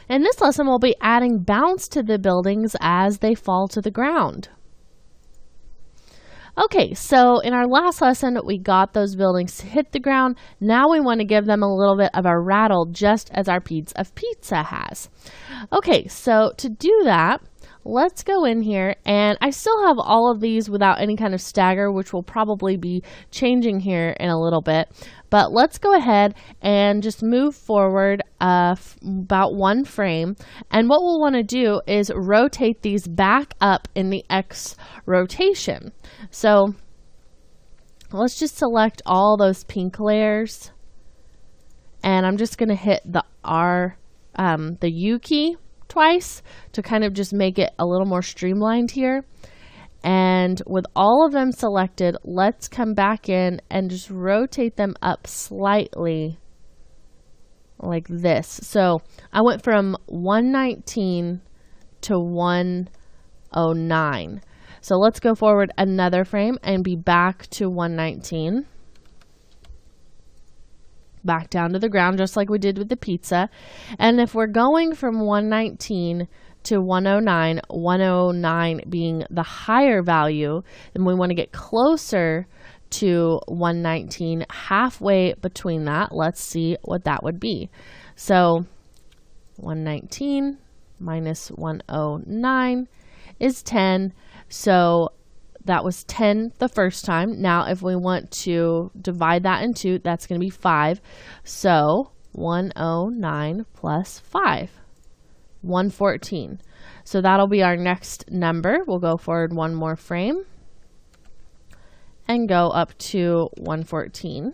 In this lesson, we'll be adding bounce to the buildings as they fall to the ground. Okay, so in our last lesson, we got those buildings to hit the ground. Now we want to give them a little bit of a rattle, just as our piece of pizza has. Okay, so to do that, let's go in here, and I still have all of these without any kind of stagger, which will probably be changing here in a little bit. But let's go ahead and just move forward about one frame. And what we'll want to do is rotate these back up in the X rotation. So let's just select all those pink layers. And I'm just going to hit the U key twice to kind of just make it a little more streamlined here. And with all of them selected, let's come back in and just rotate them up slightly like this. So I went from 119 to 109. So let's go forward another frame and be back to 119. Back down to the ground, just like we did with the pizza. And if we're going from 119 to 109, 109 being the higher value, then we want to get closer to 119, halfway between that. Let's see what that would be. So 119 minus 109 is 10. So that was 10 the first time. Now, if we want to divide that in two, that's going to be 5. So 109 plus 5. 114. So that'll be our next number. We'll go forward one more frame and go up to 114.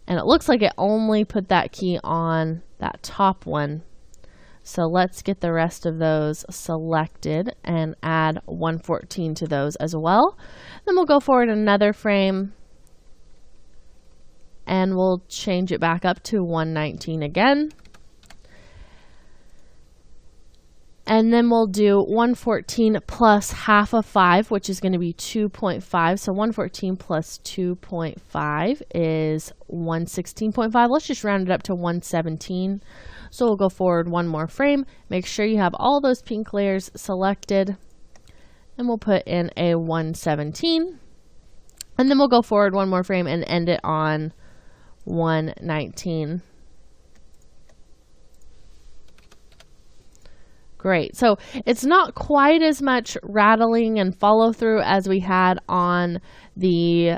And it looks like it only put that key on that top one. So let's get the rest of those selected and add 114 to those as well. Then we'll go forward another frame and we'll change it back up to 119 again. And then we'll do 114 plus half of 5, which is going to be 2.5. So 114 plus 2.5 is 116.5. Let's just round it up to 117. So we'll go forward one more frame. Make sure you have all those pink layers selected. And we'll put in a 117. And then we'll go forward one more frame and end it on 119. Great. So it's not quite as much rattling and follow through as we had on the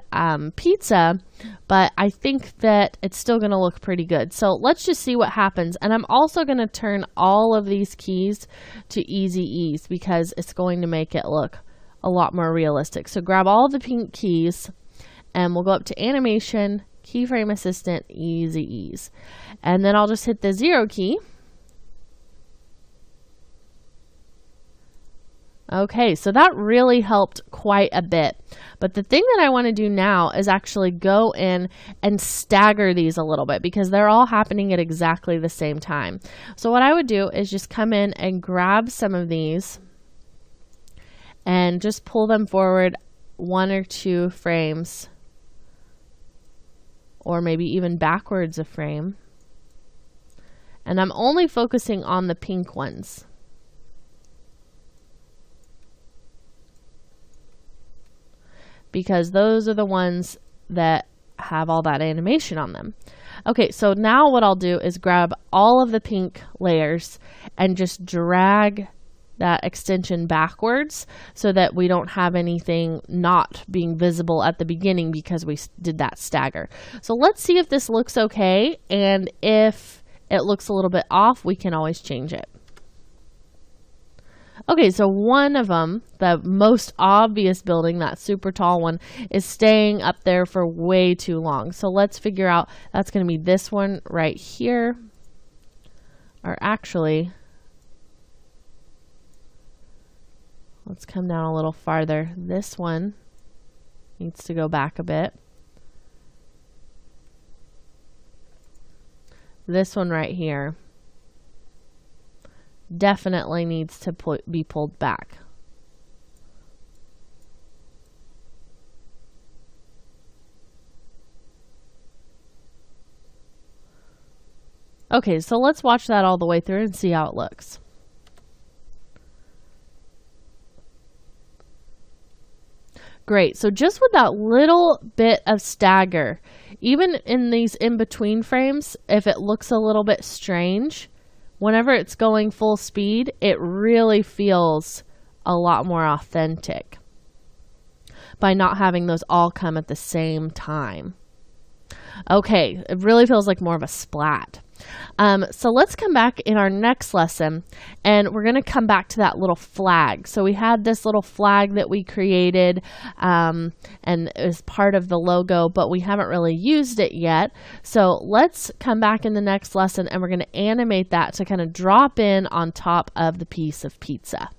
pizza, but I think that it's still going to look pretty good. So let's just see what happens. And I'm also going to turn all of these keys to easy ease because it's going to make it look a lot more realistic. So grab all the pink keys and we'll go up to animation, keyframe assistant, easy ease. And then I'll just hit the 0 key. Okay, so that really helped quite a bit. But the thing that I want to do now is actually go in and stagger these a little bit because they're all happening at exactly the same time. So what I would do is just come in and grab some of these and just pull them forward 1 or 2 frames, or maybe even backwards a frame. And I'm only focusing on the pink ones. Because those are the ones that have all that animation on them. Okay, so now what I'll do is grab all of the pink layers and just drag that extension backwards so that we don't have anything not being visible at the beginning because we did that stagger. So let's see if this looks okay, and if it looks a little bit off, we can always change it. Okay, so one of them, the most obvious building, that super tall one, is staying up there for way too long. So let's figure out, that's going to be this one right here. Or actually, let's come down a little farther. This one needs to go back a bit. This one right here definitely needs to be pulled back. Okay, so let's watch that all the way through and see how it looks. Great. So just with that little bit of stagger, even in these in-between frames, if it looks a little bit strange, whenever it's going full speed, it really feels a lot more authentic by not having those all come at the same time. Okay, it really feels like more of a splat. So let's come back in our next lesson, and we're going to come back to that little flag. So we had this little flag that we created, and it was part of the logo, but we haven't really used it yet. So let's come back in the next lesson, and we're going to animate that to kind of drop in on top of the piece of pizza.